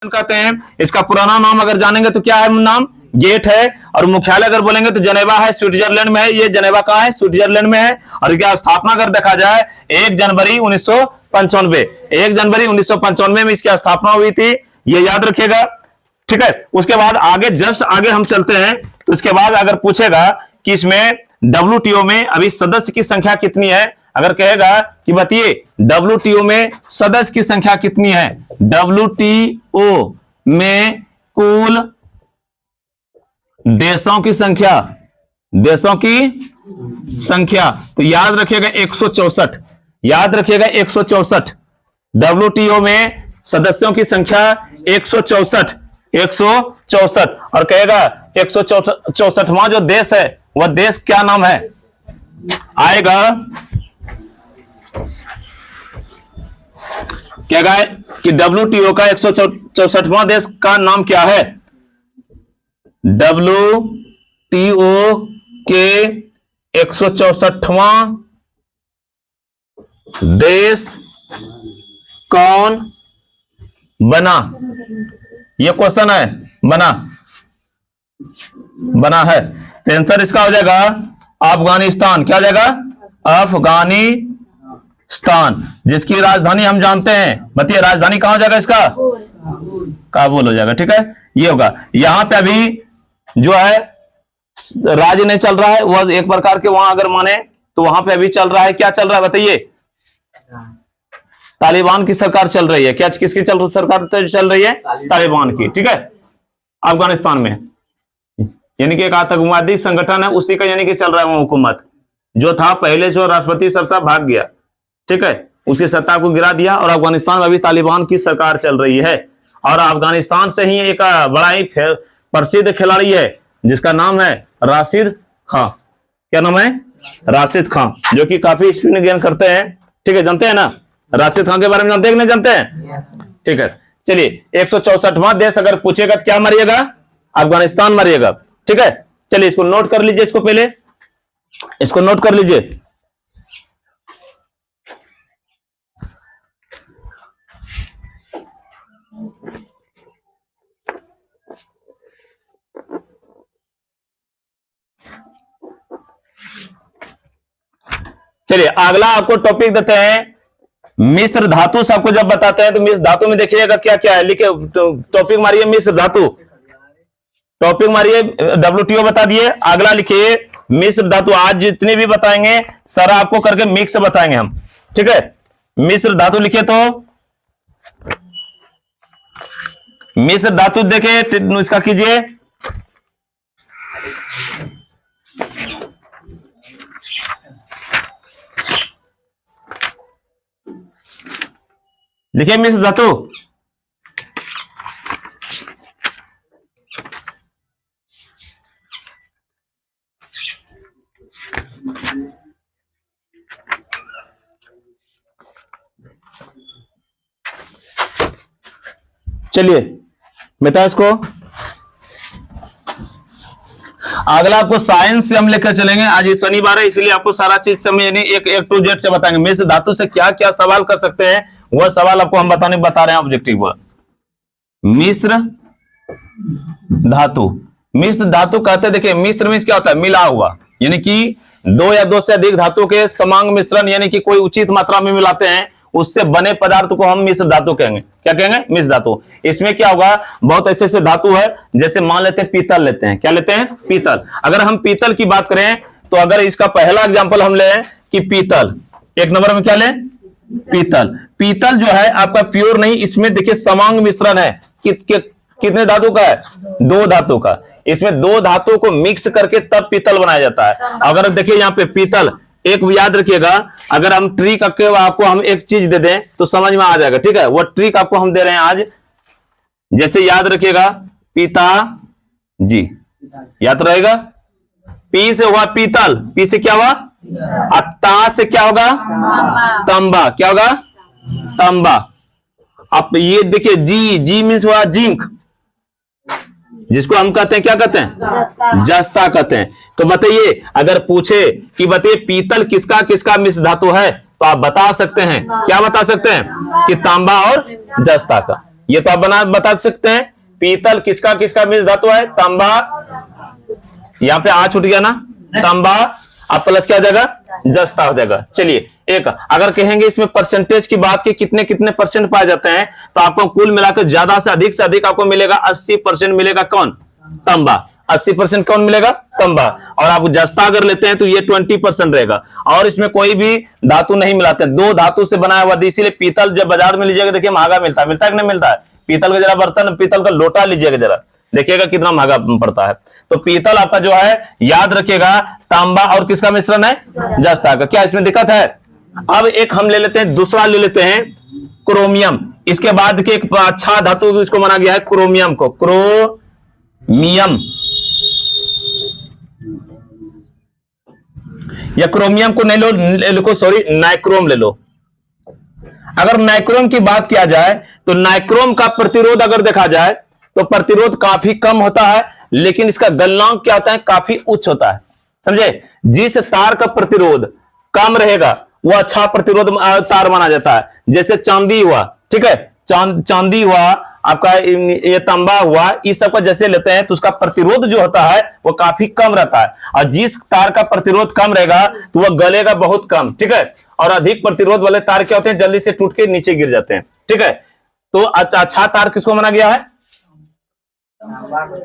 कहते हैं। इसका पुराना नाम अगर जानेंगे तो क्या है, नाम गेट है। और मुख्यालय अगर बोलेंगे तो जनेवा है, स्विट्जरलैंड में है। ये जनेवा कहाँ है, स्विट्जरलैंड में है। और क्या स्थापना अगर देखा जाए 1 जनवरी 1995, 1 जनवरी 1995 में इसकी स्थापना हुई थी, ये याद रखिएगा। ठीक है, उसके बाद आगे जस्ट आगे हम चलते हैं। तो इसके बाद अगर पूछेगा कि इसमें WTO में अभी सदस्य की संख्या कितनी है, अगर कहेगा कि बताइए WTO में सदस्य की संख्या कितनी है, WTO में कुल देशों की संख्या, तो याद रखिएगा 164, याद रखिएगा 164। WTO में सदस्यों की संख्या 164, 164। और कहेगा 164वां जो देश है वह देश क्या नाम है, आएगा क्या है कि WTO का 164वां देश का नाम क्या है, WTO के 164वां देश कौन बना, यह क्वेश्चन है। बना है तो आंसर इसका हो जाएगा अफगानिस्तान। क्या हो जाएगा, अफगानिस्तान, जिसकी राजधानी हम जानते हैं। बताइए राजधानी कहां हो जाएगा इसका, काबुल हो जाएगा। ठीक है, ये होगा। यहां पे अभी जो है राज्य नहीं चल रहा है, वह एक प्रकार के वहां अगर माने तो वहां पे अभी चल रहा है, क्या चल रहा है बताइए, तालिबान की सरकार चल रही है। क्या किसकी सरकार चल रही है, तालिबान की। ठीक है, अफगानिस्तान में यानी कि एक आतंकवादी संगठन है, उसी का यानी कि चल रहा है वो हुकूमत। जो था पहले जो राष्ट्रपति सब था भाग गया, ठीक है, उसकी सत्ता को गिरा दिया और अफगानिस्तान में अभी तालिबान की सरकार चल रही है। और अफगानिस्तान से ही एक बड़ा ही प्रसिद्ध खिलाड़ी है जिसका नाम है राशिद खां। क्या नाम है, राशिद खां, जो कि काफी स्पिन गेम करते हैं। ठीक है, जानते हैं ना राशिद खां के बारे में, जानते हैं कि नहीं जानते हैं। ठीक है, चलिए 164वां देश अगर पूछेगा तो क्या मारिएगा, अफगानिस्तान मारिएगा। ठीक है, चलिए इसको नोट कर लीजिए, इसको पहले इसको नोट कर लीजिए। चलिए अगला आपको टॉपिक देते हैं मिश्र धातु। सबको जब बताते हैं तो मिश्र धातु में देखिएगा क्या क्या है, लिखे टॉपिक मारिए मिश्र धातु, टॉपिक मारिए WTO बता दिए। अगला लिखिए मिश्र धातु। आज जितने भी बताएंगे सारा आपको करके मिक्स बताएंगे हम। ठीक है, मिश्र धातु लिखिए, तो मिश्र धातु देखिए इसका कीजिए। देखिए मिश्र धातु, चलिए बेटा इसको अगला आपको साइंस से हम लेकर चलेंगे। आज ये शनिवार है इसलिए आपको सारा चीज समझनी एक टू जेड से बताएंगे। मिश्र धातु से क्या क्या सवाल कर सकते हैं वह सवाल आपको हम बता रहे हैं ऑब्जेक्टिव पर। मिश्र धातु, मिश्र धातु कहते हैं, देखिए मिश्र में क्या होता है, मिला हुआ, यानी कि 2 या 2 से अधिक धातु के समांग मिश्रण, यानी कि कोई उचित मात्रा में मिलाते हैं उससे बने पदार्थ को हम मिश्र धातु कहेंगे। क्या कहेंगे, मिश्र धातु। इसमें क्या होगा, बहुत ऐसे धातु है, जैसे मान लेते हैं पीतल लेते हैं। क्या लेते हैं, पीतल। अगर हम पीतल की बात करें तो अगर इसका पहला एग्जांपल हम लें कि पीतल, 1 नंबर में क्या लें, पीतल। पीतल जो है आपका प्योर नहीं, इसमें देखिए समांग मिश्रण है। कितने धातु का है, 2 धातु का। इसमें 2 धातु को मिक्स करके तब पीतल बनाया जाता है। अगर देखिए यहाँ पे पीतल, एक याद रखिएगा, अगर हम ट्रिक आपको हम एक चीज दे दें तो समझ में आ जाएगा। ठीक है, वो ट्रिक आपको हम दे रहे हैं आज। जैसे याद रखिएगा पीता जी, याद रहेगा, पी से हुआ पीतल, पी से क्या हुआ, ता से क्या होगा, तांबा। क्या होगा, तांबा। अब ये देखिए जी मीन्स हुआ जिंक, जिसको हम कहते हैं क्या कहते हैं, जस्ता कहते हैं। तो बताइए अगर पूछे कि बताइए पीतल किसका किसका मिश्र धातु है तो आप बता सकते हैं, क्या बता सकते हैं कि तांबा और जस्ता का। ये तो आप बता सकते हैं। पीतल किसका किसका मिश्र धातु है? तांबा, यहां पे आ छूट गया ना, तांबा, अब प्लस क्या हो जाएगा? जस्ता हो जाएगा। चलिए एक अगर कहेंगे इसमें परसेंटेज की बात की कितने कितने परसेंट पाए जाते हैं, तो आपको कुल मिलाकर ज्यादा से अधिक आपको मिलेगा 80% मिलेगा कौन? तांबा। 80% कौन मिलेगा? तांबा। और आप जस्ता अगर लेते हैं तो ये 20% रहेगा। और इसमें कोई भी धातु नहीं मिलाते, दो धातु से बनाया हुआ, इसीलिए पीतल जब बाजार में लीजिएगा देखिए महंगा मिलता है कि नहीं मिलता है? पीतल का जरा बर्तन, पीतल का लोटा लीजिएगा जरा, देखिएगा कितना महंगा पड़ता है। तो पीतल आपका जो है याद रखिएगा तांबा और किसका मिश्रण है? जस्ता का। क्या इसमें दिक्कत है? अब एक हम ले लेते हैं, दूसरा ले लेते हैं क्रोमियम। इसके बाद के एक अच्छा धातु इसको माना गया है क्रोमियम को, क्रोमियम या क्रोमियम को नहीं लो, सॉरी नाइक्रोम ले लो। अगर नाइक्रोम की बात किया जाए तो नाइक्रोम का प्रतिरोध अगर देखा जाए तो प्रतिरोध काफी कम होता है, लेकिन इसका गलनांक क्या होता है? काफी उच्च होता है। समझे? जिस तार का प्रतिरोध कम रहेगा वो अच्छा प्रतिरोध तार माना जाता है। जैसे चांदी हुआ, ठीक है, चांदी हुआ आपका, ये तांबा हुआ, इस सब का जैसे लेते हैं तो उसका प्रतिरोध जो होता है वो काफी कम रहता है। और जिस तार का प्रतिरोध कम रहेगा तो वह गलेगा बहुत कम, ठीक है। और अधिक प्रतिरोध वाले तार क्या होते हैं? जल्दी से टूट के नीचे गिर जाते हैं, ठीक है। तो अच्छा तार किसको माना गया है?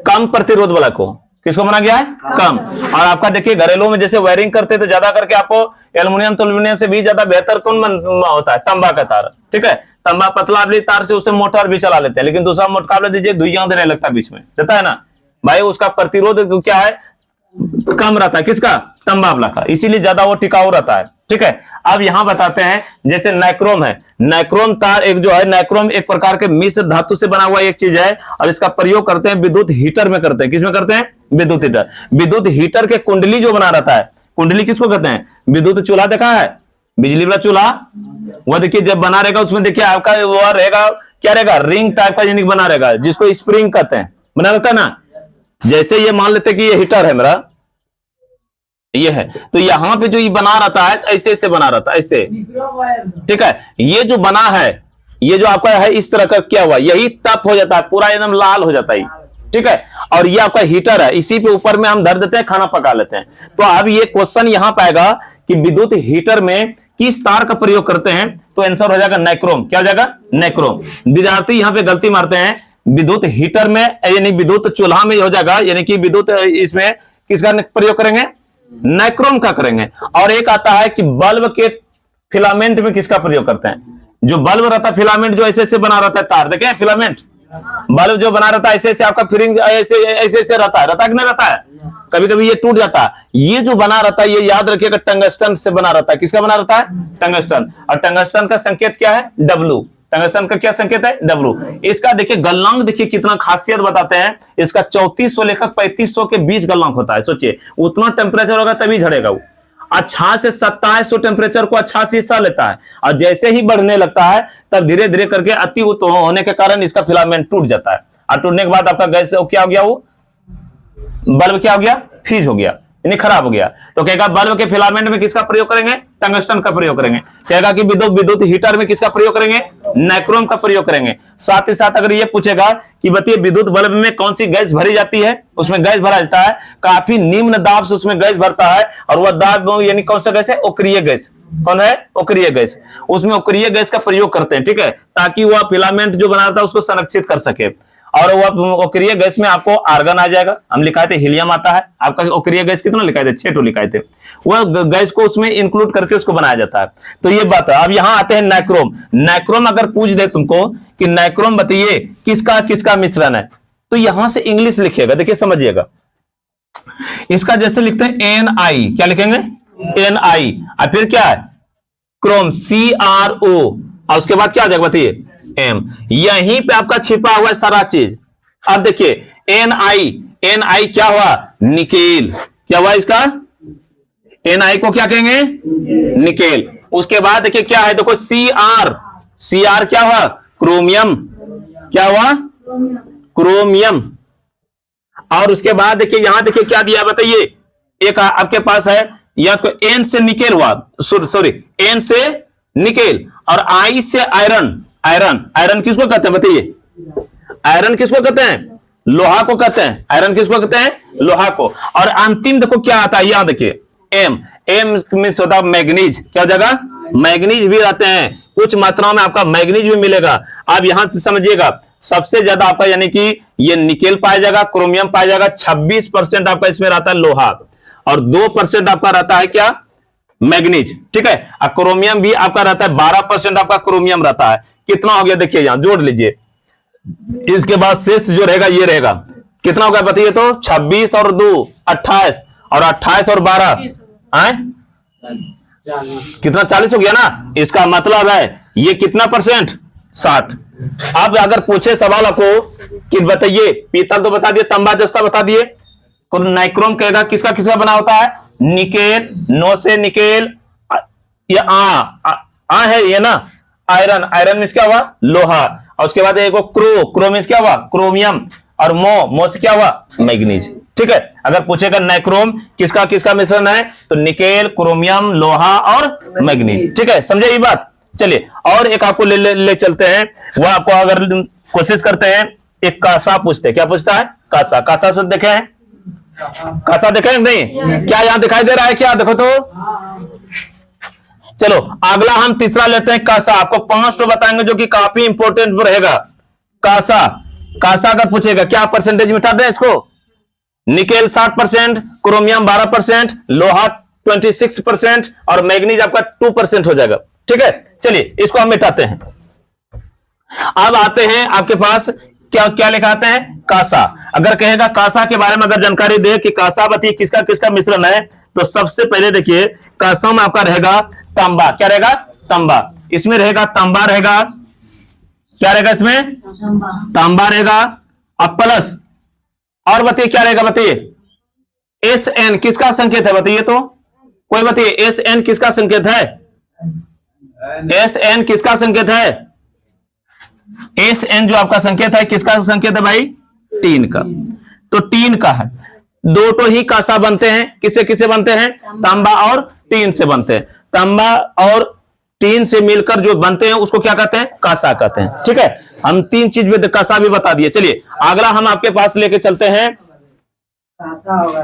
कम प्रतिरोध वाला को किसको माना गया है? कम। और आपका देखिए घरेलू में जैसे वायरिंग करते तो ज्यादा करके आपको एल्युमिनियम से भी ज्यादा बेहतर कौन होता है? तांबा का तार, ठीक है। तांबा पतला तार से उसे मोटर भी चला लेते हैं, लेकिन दूसरा मोटर दीजिए धुइयां देने लगता है बीच में, देता है ना भाई, उसका प्रतिरोध क्या है? कम रहता है। किसका? तांबा वाला का, इसीलिए ज्यादा वो टिकाऊ रहता है, ठीक है। अब यहां बताते हैं जैसे नाइक्रोम है, नाइक्रोम तार एक जो है, नाइक्रोम एक प्रकार के मिश्र धातु से बना हुआ एक चीज है, और इसका प्रयोग करते हैं विद्युत हीटर में करते हैं। किसमें करते हैं? विद्युत हीटर। विद्युत हीटर के कुंडली जो बना रहता है, कुंडली किसको कहते हैं? विद्युत चूल्हा देखा है, बिजली वाला चूल्हा, वह देखिए जब बना रहेगा उसमें देखिए आपका वो रहेगा, क्या रहेगा? रिंग टाइप का यानी बना रहेगा, जिसको स्प्रिंग कहते हैं, बना रहता है ना। जैसे ये मान लेते कि ये हीटर है मेरा, ये है, तो यहां पे जो ये बना रहता है ऐसे ऐसे बना रहता है, ऐसे, ठीक है। ये जो बना है, ये जो आपका है इस तरह का क्या हुआ, यही तप हो जाता है, पूरा एकदम लाल हो जाता है, ठीक है। और ये आपका हीटर है, इसी पे ऊपर में हम धर देते हैं, खाना पका लेते हैं। तो अब ये क्वेश्चन यहां पाएगा कि विद्युत हीटर में किस तार का प्रयोग करते हैं, तो आंसर हो जाएगा नाइक्रोम। क्या हो जाएगा? नाइक्रोम। विद्यार्थी यहां पे गलती मारते हैं, विद्युत हीटर में यानी विद्युत चूल्हा में हो जाएगा, यानी कि विद्युत इसमें किसका प्रयोग करेंगे? नाइक्रोम का करेंगे। और एक आता है कि बल्ब के फिलामेंट में किसका प्रयोग करते हैं? जो बल्ब रहता है फिलामेंट जो ऐसे ऐसे बना रहता है तार, देखें फिलामेंट, बल्ब जो बना रहता है ऐसे ऐसे, आपका फिरिंग ऐसे ऐसे रहता है कि नहीं रहता है? कभी कभी ये टूट जाता है। ये जो बना रहता है ये याद रखिएगा टंगस्टन से बना रहता है। किसका बना रहता है? टंगस्टन। और टंगस्टन का संकेत क्या है? डब्लू। टंगस्टन का क्या संकेत है? डब्लू। इसका देखिए गलनांक, देखिए कितना खासियत बताते हैं। इसका 3400 लेकर 3500 के बीच गलनांक होता है। सोचिए उतना टेम्परेचर होगा तभी झड़ेगा वो। अच्छा से 2700 टेम्परेचर को अच्छा से हिस्सा लेता है, और जैसे ही बढ़ने लगता है तब धीरे धीरे करके अति होने के कारण इसका फिलामेंट टूट जाता है। और टूटने के बाद आपका गैस क्या हो गया? वो बल्ब क्या हो गया? फ्यूज हो गया, यानी खराब हो गया। तो कहेगा बल्ब के फिलामेंट में किसका प्रयोग करेंगे? टंगस्टन का प्रयोग करेंगे। कहेगा कि विद्युत हीटर में किसका प्रयोग करेंगे? नाइक्रोम का प्रयोग करेंगे। साथ ही साथ अगर ये पूछेगा कि बताइए विद्युत बल्ब में कौन सी गैस भरी जाती है, उसमें गैस भरा जाता है काफी निम्न दाब से, उसमें गैस भरता है, और वह दाब यानी कौन सा गैस है? अक्रिय गैस। कौन है? अक्रिय गैस। उसमें अक्रिय गैस का प्रयोग करते हैं, ठीक है, ताकि वह फिलामेंट जो बना रहता है उसको संरक्षित कर सके। और वो अक्रिय गैस में आपको आर्गन आ जाएगा, हम लिखाए थे हीलियम आता है। आपका अक्रिय गैस कितना लिखाए थे? 6 लिखाए थे। वह गैस को उसमें इंक्लूड करके उसको बनाया जाता है। तो ये बात है। अब यहां आते हैं नाइक्रोम। नाइक्रोम अगर पूछ दे तुमको कि नाइक्रोम बताइए किसका किसका मिश्रण है, तो यहां से इंग्लिश लिखिएगा, देखिए समझिएगा। इसका जैसे लिखते हैं NI, क्या लिखेंगे? NI। और फिर क्या है? क्रोम, CRO, और उसके बाद क्या आ जाएगा बताइए? M। यहीं पे आपका छिपा हुआ है सारा चीज। अब देखिए NI क्या हुआ? निकेल। क्या हुआ इसका? NI को क्या कहेंगे? निकेल। उसके बाद देखिए क्या है? देखो CR क्या हुआ? क्रोमियम। क्या हुआ? क्रोमियम। और उसके बाद देखिए यहां देखिए क्या दिया बताइए? एक आपके पास है, या तो N से निकेल हुआ, सॉरी N से निकेल, और I से आयरन। आयरन किसको कहते हैं बताइए? आयरन किसको कहते हैं? लोहा को कहते हैं। आयरन किसको कहते हैं? लोहा को। और अंतिम देखो क्या आता है, यहां देखिए एम। एम मीन्स होता है मैग्नीज। क्या हो जाएगा? मैग्नीज भी आते हैं, कुछ मात्राओं में आपका मैग्नीज भी मिलेगा। आप यहां से समझिएगा, सबसे ज्यादा आपका यानी कि ये निकेल पाया जाएगा, क्रोमियम पाया जाएगा। 26% आपका इसमें रहता है लोहा, और 2% आपका रहता है क्या? मैग्नीज। ठीक है। और क्रोमियम भी आपका रहता है 12% आपका क्रोमियम रहता है। कितना हो गया देखिए, यहां जोड़ लीजिए। इसके बाद शेष जो रहेगा ये रहेगा, कितना होगा बताइए तो? 26 और 2 28, और 28 और 12 कितना? 40 हो गया ना। इसका मतलब है ये कितना परसेंट? 60। अब अगर पूछे सवाल आपको कि बताइए, पीतल तो बता दिए, तांबा जस्ता बता दिए, नाइक्रोम कहेगा किसका किसका बना होता है? निकेल, नो से निकेल, ये आ है ये ना, आयरन। आयरन मीन्स क्या हुआ? लोहा। और उसके बाद एक क्रो मीन्स क्या हुआ? क्रोमियम। और मो से क्या हुआ? मैग्नीज। ठीक है। अगर पूछेगा नाइक्रोम किसका किसका मिश्रण है, तो निकेल, क्रोमियम, लोहा और मैग्नीज। ठीक है, समझे ये बात? चलिए और एक आपको ले चलते हैं। वह आपको अगर कोशिश करते हैं, एक कासा पूछते हैं। क्या पूछता है? कासा। कासा से देखे हैं? कासा देखे हैं नहीं? क्या यहां दिखाई दे रहा है क्या? देखो तो। चलो अगला हम तीसरा लेते हैं, कासा। आपको 5 तो बताएंगे जो कि काफी इंपॉर्टेंट रहेगा। कासा। कासा अगर पूछेगा क्या परसेंटेज मिटा दें इसको? निकेल 60%, क्रोमियम 12%, लोहा 26% और मैग्नीज आपका 2% हो जाएगा। ठीक है, चलिए इसको हम मिटाते हैं। अब आते हैं आपके पास, क्या क्या लिखाते हैं? कासा। अगर कहेगा कासा के बारे में अगर जानकारी दे कि कासा बताइए किसका किसका मिश्रण है, तो सबसे पहले देखिए कासा में आपका रहेगा तांबा। क्या रहेगा? तांबा। इसमें रहेगा तांबा रहेगा। क्या रहेगा इसमें? तांबा रहेगा। अब प्लस और बताइए क्या रहेगा? बताइए एस एन किसका संकेत है? बताइए तो कोई बताइए, एस एन किसका संकेत है? एस एन किसका संकेत है? एस एन जो आपका संकेत है किसका संकेत है भाई? टीन का। तो टीन का है। दो तो ही कासा बनते हैं। किससे किससे बनते हैं? तांबा और टीन से बनते हैं। तांबा और टीन से मिलकर जो बनते हैं उसको क्या कहते हैं? कासा कहते हैं। ठीक है, हम 3 चीज में कासा भी बता दिए। चलिए अगला हम आपके पास लेके चलते हैं। कासा होगा।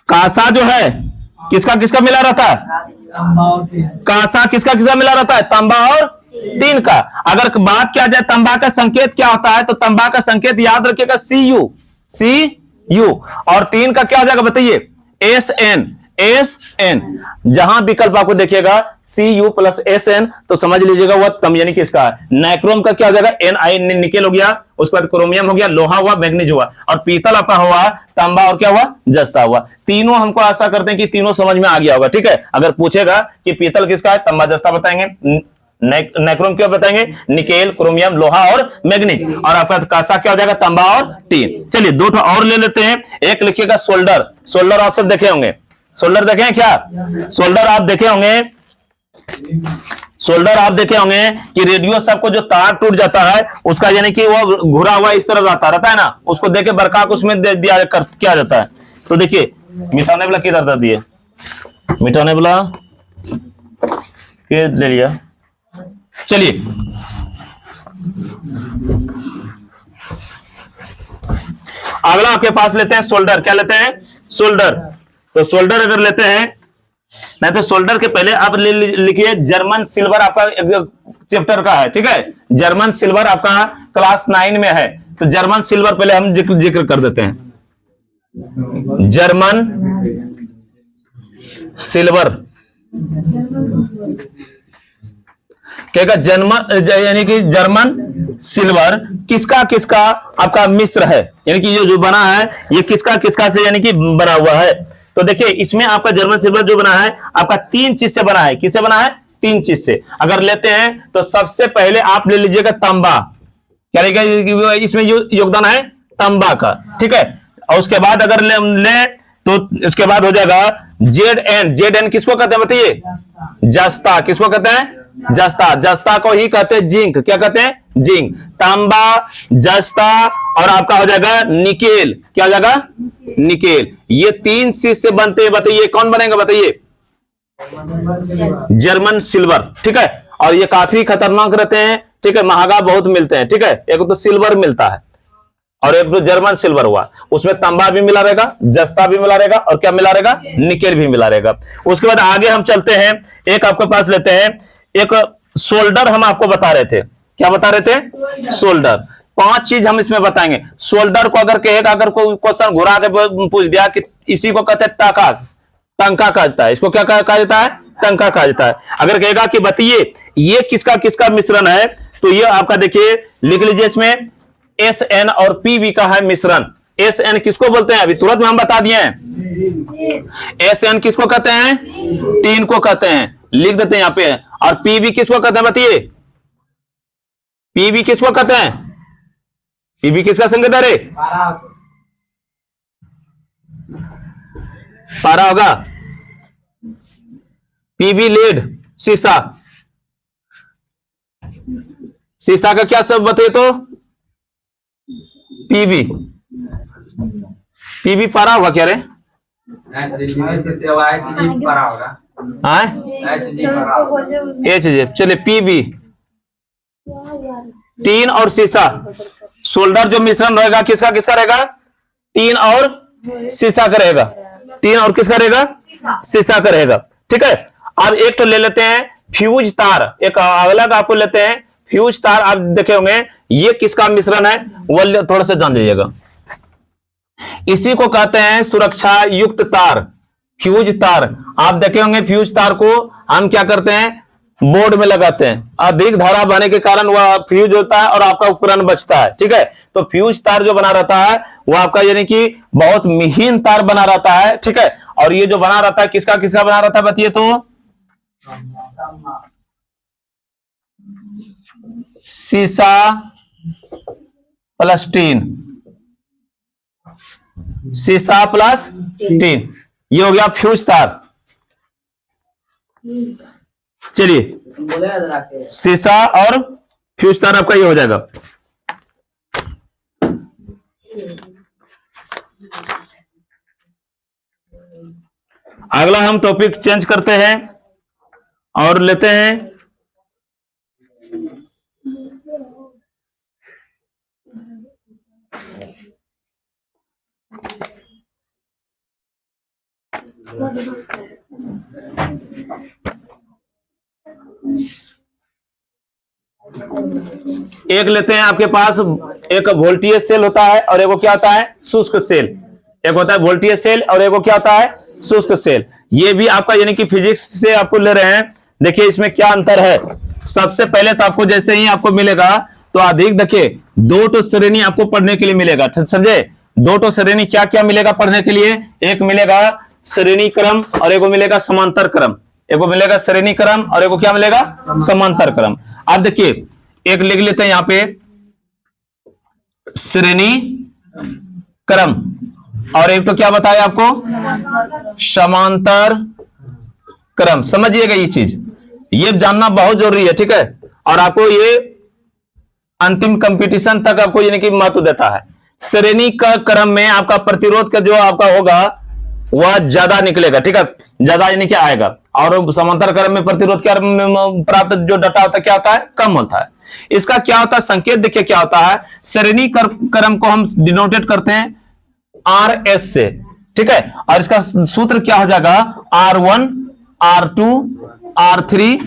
कासा जो है किसका किसका मिला रहता है? कासा किसका किसका मिला रहता है? तांबा और टीन का। अगर बात किया जाए तांबा का संकेत क्या होता है, तो तांबा का संकेत याद रखिएगा Cu। Cu। और टीन का क्या हो जाएगा बताइए? Sn। Sn। जहां विकल्प आपको देखिएगा Cu प्लस Sn, तो समझ लीजिएगा वह तम यानी कि इसका है। नाइक्रोम का क्या हो जाएगा? Ni, निकेल हो गया। उसके बाद क्रोमियम हो गया, लोहा हुआ, मैग्नीज हुआ, और पीतल आपका हुआ तांबा, और क्या हुआ? जस्ता हुआ। तीनों हमको आशा करते हैं कि तीनों समझ में आ गया होगा। ठीक है, अगर पूछेगा कि पीतल किसका है, तांबा जस्ता बताएंगे। नाइक्रोम क्या बताएंगे? निकेल, क्रोमियम, लोहा और मैग्नीज। और आपका कासा क्या हो जाएगा? तांबा और टीन। चलिए 2 और ले लेते हैं। एक लिखिएगा सोल्डर। सोल्डर आप सब देखे होंगे। सोल्डर देखे हैं क्या? सोल्डर आप देखे होंगे। सोल्डर आप देखे होंगे कि रेडियो सबको जो तार टूट जाता है उसका यानी कि वो घुरा हुआ इस तरह जाता रहता है ना, उसको देके बरका को उसमें दे दिया क्या जाता है। तो देखिए मिटाने वाला किधर दे दिए? मिटाने वाला के ले लिया। चलिए अगला आपके पास लेते हैं सोल्डर। क्या लेते हैं? सोल्डर। तो सोल्डर अगर लेते हैं, नहीं तो सोल्डर के पहले आप लिखिए जर्मन सिल्वर। आपका चैप्टर का है। ठीक है, जर्मन सिल्वर आपका क्लास 9 में है। तो जर्मन सिल्वर पहले हम जिक्र कर देते हैं। जर्मन सिल्वर कहेगा यानी कि जर्मन सिल्वर किसका किसका आपका मिश्र है, यानी कि ये जो बना है ये किसका किसका से यानी कि बना हुआ है। तो देखिए इसमें आपका जर्मन सिल्वर जो बना है आपका 3 चीज से बना है। किससे बना है? 3 चीज से। अगर लेते हैं तो सबसे पहले आप ले लीजिएगा तांबा। क्या रहेगा इसमें? योगदान है तांबा का। ठीक है, और उसके बाद अगर ले तो उसके बाद हो जाएगा Zn। Zn किसको कहते हैं बताइए? जस्ता। किसको कहते हैं? जस्ता। जस्ता को ही कहते हैं जिंक। क्या कहते हैं? जिंक। तांबा, जस्ता और आपका हो जाएगा निकेल। क्या हो जाएगा? निकेल। ये 3 चीज से बनते हैं। बताइए कौन बनेगा? बताइए जर्मन सिल्वर। ठीक है, और ये काफी खतरनाक रहते हैं। ठीक है, महंगा बहुत मिलते हैं, ठीक है। एक तो सिल्वर मिलता है और एक तो जर्मन सिल्वर हुआ, उसमें तांबा भी मिला रहेगा, जस्ता भी मिला रहेगा और क्या मिला रहेगा, निकेल भी मिला रहेगा। उसके बाद आगे हम चलते हैं, एक आपके पास लेते हैं, एक सोल्डर हम आपको बता रहे थे, क्या बता रहे थे, सोल्डर। 5 चीज हम इसमें बताएंगे। सोल्डर को अगर कहेगा, अगर कोई क्वेश्चन घुरा के पूछ दिया कि इसी को कहते हैं टाका, टंका कहा जाता है, इसको क्या कहा जाता है, टंका कहा जाता है। अगर कहेगा कि बताइए ये किसका किसका मिश्रण है, तो ये आपका देखिए लिख लीजिए, इसमें SN और PB का है मिश्रण। SN किसको बोलते हैं, अभी तुरंत में हम बता दिए हैं। SN किसको कहते हैं, टीन को कहते हैं, लिख देते हैं यहां पे। और PB किसको कहते हैं, बताइए PB किसको कहते हैं, PB किसका संकेत है, पारा होगा। PB लीड, शीशा, शीशा का क्या सब बताइए तो, PB, PB पारा होगा क्या रे, HJ, चलिए PB टीन और शीशा। सोल्डर जो मिश्रण रहेगा किसका किसका रहेगा, टीन और शीशा का रहेगा, टीन और किसका रहेगा, शीशा का रहेगा, ठीक है। अब एक तो ले लेते हैं फ्यूज तार, एक अलग आपको लेते हैं फ्यूज तार। आप देखे होंगे ये किसका मिश्रण है, वो थोड़ा सा जान लीजिएगा। इसी को कहते हैं सुरक्षा युक्त तार, फ्यूज तार। आप देखे होंगे फ्यूज तार को हम क्या करते हैं, बोर्ड में लगाते हैं, अधिक धारा बहने के कारण वह फ्यूज होता है और आपका उपकरण बचता है, ठीक है। तो फ्यूज तार जो बना रहता है वो आपका यानी कि बहुत महीन तार बना रहता है, ठीक है। और ये जो बना रहता है किसका किसका बना रहता है बताइए तो, शीशा प्लस टीन, शीशा प्लस टीन, ये हो गया फ्यूज तार। चलिए शीशा और फ्यूज तार आपका ये हो जाएगा। अगला हम टॉपिक चेंज करते हैं और लेते हैं एक लेते हैं आपके पास, एक वोल्टेज सेल होता है और एक क्या होता है, शुष्क सेल। एक होता है वोल्टेज सेल और एक क्या होता है, शुष्क सेल। ये भी आपका यानी कि फिजिक्स से आपको ले रहे हैं। देखिए इसमें क्या अंतर है। सबसे पहले तो आपको जैसे ही आपको मिलेगा तो अधिक देखिए 2 तो श्रेणी आपको पढ़ने के लिए मिलेगा, समझे। 2 तो श्रेणी क्या क्या मिलेगा पढ़ने के लिए, एक मिलेगा श्रेणी क्रम और एक मिलेगा समांतर क्रम, एक मिलेगा श्रेणी क्रम और एक क्या मिलेगा, समांतर क्रम। अब देखिए एक लिख लेते हैं यहां पे श्रेणी क्रम और एक तो क्या बताया आपको, समांतर क्रम। समझिएगा ये चीज, ये जानना बहुत जरूरी है, ठीक है। और आपको ये अंतिम कंपटीशन तक आपको यानी कि महत्व देता है। श्रेणी का क्रम में आपका प्रतिरोध का जो आपका होगा वह ज्यादा निकलेगा, ठीक है, ज्यादा यानी कि आएगा। और समांतर क्रम में प्रतिरोध क्या प्राप्त जो डाटा होता है क्या होता है, कम होता है। इसका क्या होता है संकेत, देखिए क्या होता है। श्रेणी क्रम को हम डिनोटेट करते हैं RS से, ठीक है। और इसका सूत्र क्या हो जाएगा, R1 R2 R3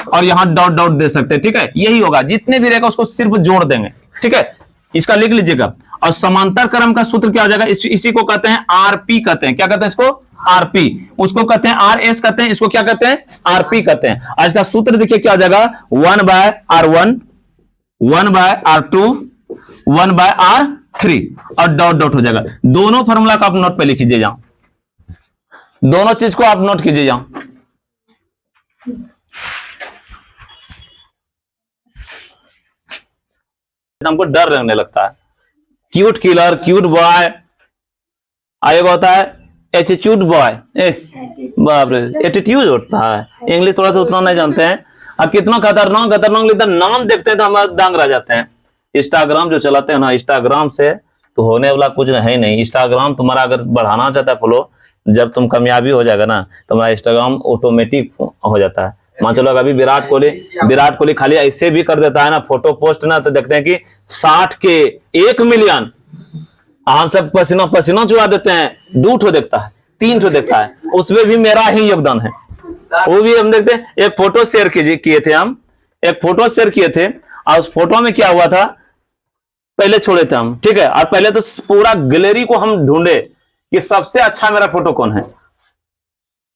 और यहां डॉट डॉट दे सकते हैं, ठीक है। यही होगा, जितने भी रहेगा उसको सिर्फ जोड़ देंगे, ठीक है। इसका लिख लीजिएगा। और समांतर क्रम का सूत्र क्या हो जाएगा, इसी को कहते हैं RP कहते हैं। क्या कहते हैं इसको, RP। उसको कहते हैं RS कहते हैं, इसको क्या कहते हैं, RP कहते हैं। और इसका सूत्र देखिए क्या हो जाएगा, 1/R1 1/R2 1/R3 और डॉट डॉट हो जाएगा। दोनों फॉर्मूला का आप नोट पे लिख लीजिए, यहां दोनों चीज को आप नोट कीजिए यहां। हमको डर लगने लगता है। क्यूट किलर, क्यूट बॉय, आएगा होता है एटीट्यूड बॉय, बाप रे एटीट्यूड होता है। इंग्लिश थोड़ा सा उतना नहीं जानते हैं। अब कितना खतरनाक खतरनाक लिखता, नाम देखते हैं तो हम दांग रह जाते हैं। इंस्टाग्राम जो चलाते हैं ना, इंस्टाग्राम से तो होने वाला कुछ है नहीं। इंस्टाग्राम तुम्हारा अगर बढ़ाना चाहता है फॉलो, जब तुम कामयाबी हो जाएगा ना, तुम्हारा इंस्टाग्राम ऑटोमेटिक हो जाता है। मान चलो अभी विराट कोहली खाली ऐसे भी कर देता है ना फोटो पोस्ट ना, तो देखते हैं कि 60 के 1 मिलियन, हम सब पसीना पसीना चुरा देते हैं, 2 ठो देखता है, 3 ठो देखता है, उसमें भी मेरा ही योगदान है। वो भी हम देखते हैं। एक फोटो शेयर किए थे हम, एक फोटो शेयर किए थे, और उस फोटो में क्या हुआ था, पहले छोड़े थे हम, ठीक है, और पहले तो पूरा गैलरी को हम ढूंढे कि सबसे अच्छा मेरा फोटो कौन है,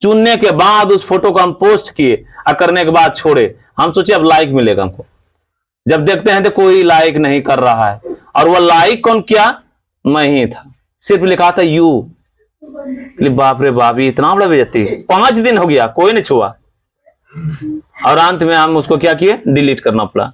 चुनने के बाद उस फोटो को हम पोस्ट किए, और करने के बाद छोड़े। हम सोचे अब लाइक मिलेगा हमको, जब देखते हैं तो कोई लाइक नहीं कर रहा है, और वो लाइक कौन किया, मैं ही था, सिर्फ लिखा था यू। बाप रे बाप, इतना बड़ा बेइज्जती। 5 दिन हो गया कोई नहीं छुआ, और अंत में हम उसको क्या किए, डिलीट करना पड़ा।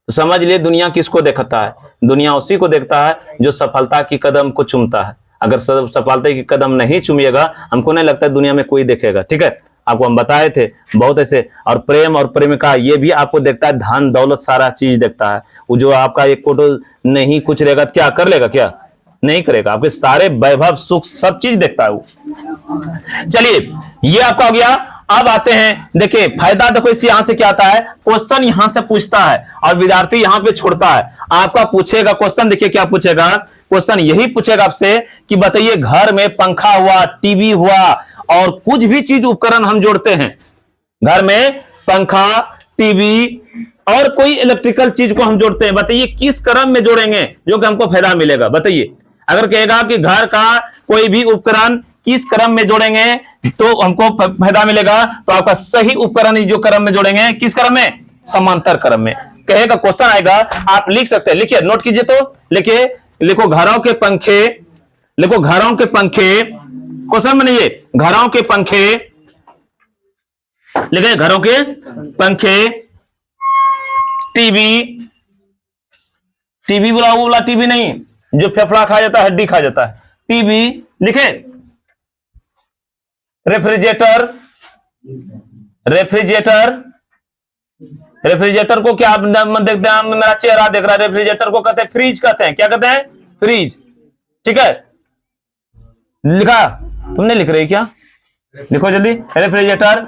तो समझ लिए दुनिया किसको देखता है, दुनिया उसी को देखता है जो सफलता की कदम को चूमता है। अगर सफलता की कदम नहीं चूमिएगा, हमको नहीं लगता दुनिया में कोई देखेगा, ठीक है। आपको हम बताए थे बहुत ऐसे। और प्रेम और प्रेमिका, ये भी आपको देखता है, धन दौलत सारा चीज देखता है। वो जो आपका एक फोटो नहीं कुछ रहेगा, क्या कर लेगा, क्या नहीं करेगा, आपके सारे वैभव सुख सब चीज देखता है वो। चलिए ये आपका हो गया। अब आते हैं, देखिए फायदा देखो इस यहां से क्या आता है, क्वेश्चन यहां से पूछता है और विद्यार्थी यहां पे छोड़ता है। आपका पूछेगा क्वेश्चन, देखिए क्या पूछेगा क्वेश्चन, यही पूछेगा आपसे कि बताइए घर में पंखा हुआ, टीवी हुआ और कुछ भी चीज उपकरण हम जोड़ते हैं, घर में पंखा, टीवी और कोई इलेक्ट्रिकल चीज को हम जोड़ते हैं, बताइए किस क्रम में जोड़ेंगे जो कि हमको फायदा मिलेगा। बताइए अगर कहेगा कि घर का कोई भी उपकरण किस क्रम में जोड़ेंगे तो हमको फायदा मिलेगा, तो आपका सही उपकरण जो क्रम में जोड़ेंगे, किस क्रम में, समांतर क्रम में। कहेगा क्वेश्चन आएगा, आप लिख सकते हैं, लिखिए नोट कीजिए, तो लिखिए, लिखो घरों के पंखे, लिखो घरों के पंखे, क्वेश्चन बनाइए घरों के पंखे, लिखिए घरों के पंखे, टीवी, टीवी बोला वो बोला टीवी नहीं जो फेफड़ा खा जाता है, हड्डी खा जाता है, टीवी लिखे, रेफ्रिजरेटर, रेफ्रिजरेटर, रेफ्रिजरेटर को क्या आप देखते हैं, मेरा चेहरा देख रहा है, रेफ्रिजरेटर को कहते हैं फ्रिज, कहते हैं क्या कहते हैं, फ्रिज, ठीक है। लिखा, तुमने लिख रही क्या, लिखो जल्दी, रेफ्रिजरेटर,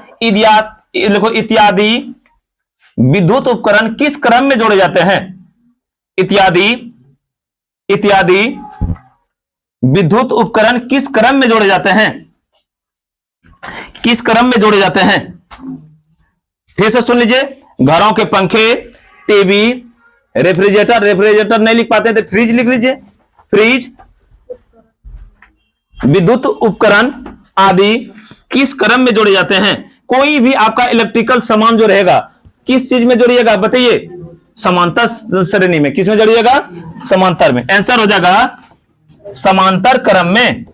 लिखो इत्यादि विद्युत उपकरण किस क्रम में जोड़े जाते हैं, इत्यादि, इत्यादि विद्युत उपकरण किस क्रम में जोड़े जाते हैं, किस क्रम में जोड़े जाते हैं। फिर से सुन लीजिए, घरों के पंखे, टीवी, रेफ्रिजरेटर, रेफ्रिजरेटर नहीं लिख पाते तो फ्रिज लिख लीजिए, फ्रिज, विद्युत उपकरण आदि किस क्रम में जोड़े जाते हैं। कोई भी आपका इलेक्ट्रिकल सामान जो रहेगा किस चीज में जोड़िएगा, बताइए, समांतर श्रेणी में, किस में जोड़िएगा, समांतर में। आंसर हो जाएगा समांतर क्रम में।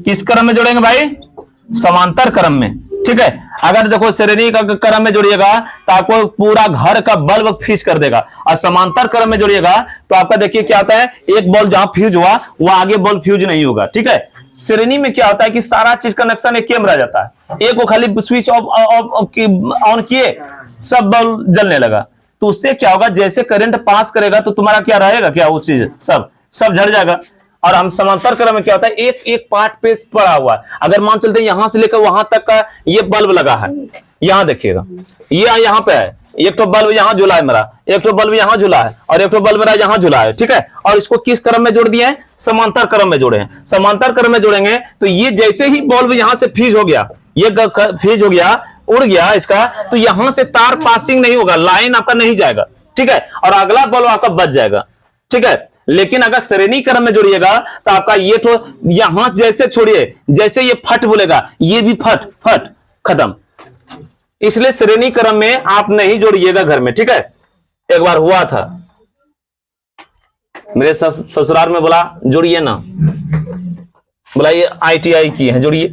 किस क्रम में जोड़ेंगे भाई, समांतर क्रम में, ठीक है। अगर देखो श्रेणी का क्रम में जोड़िएगा तो आपको पूरा घर का बल्ब फ्यूज कर देगा, और समांतर क्रम में जोड़िएगा तो आपका देखिए क्या होता है, एक बल्ब जहां फ्यूज हुआ वो आगे बल्ब फ्यूज नहीं होगा, ठीक है। श्रेणी में क्या होता है कि सारा चीज कनेक्शन एक में रह जाता है, एक को खाली स्विच ऑन किए सब बल्ब जलने लगा, तो उससे क्या होगा, जैसे करंट पास करेगा तो तुम्हारा क्या रहेगा, क्या वो चीज सब झड़ जाएगा। और हम समांतर क्रम में क्या होता है, एक एक पार्ट पे पड़ा हुआ है। अगर मान चलते हैं यहां से लेकर वहां तक का ये बल्ब लगा है, यहां देखिएगा, ये यहाँ पे है, एक तो बल्ब यहां झुला है मेरा, एक तो बल्ब यहां झुला है, और एक तो बल्ब मेरा यहां झुला है, ठीक है। और इसको किस क्रम में जोड़ दिया है, समांतर क्रम में जोड़े हैं। समांतर क्रम में जोड़ेंगे तो ये जैसे ही बल्ब यहां से फ्यूज हो गया, ये फ्यूज हो गया, उड़ गया इसका, तो यहां से तार पासिंग नहीं होगा, लाइन आपका नहीं जाएगा, ठीक है, और अगला बल्ब आपका बच जाएगा, ठीक है। लेकिन अगर श्रेणी क्रम में जोड़िएगा तो आपका ये तो यहां जैसे छोड़िए, जैसे ये फट बोलेगा ये भी फट फट खत्म। इसलिए श्रेणी क्रम में आप नहीं जोड़िएगा घर में, ठीक है। एक बार हुआ था मेरे ससुराल में, बोला जोड़िए ना, बोला ये ITI की है, जोड़िए,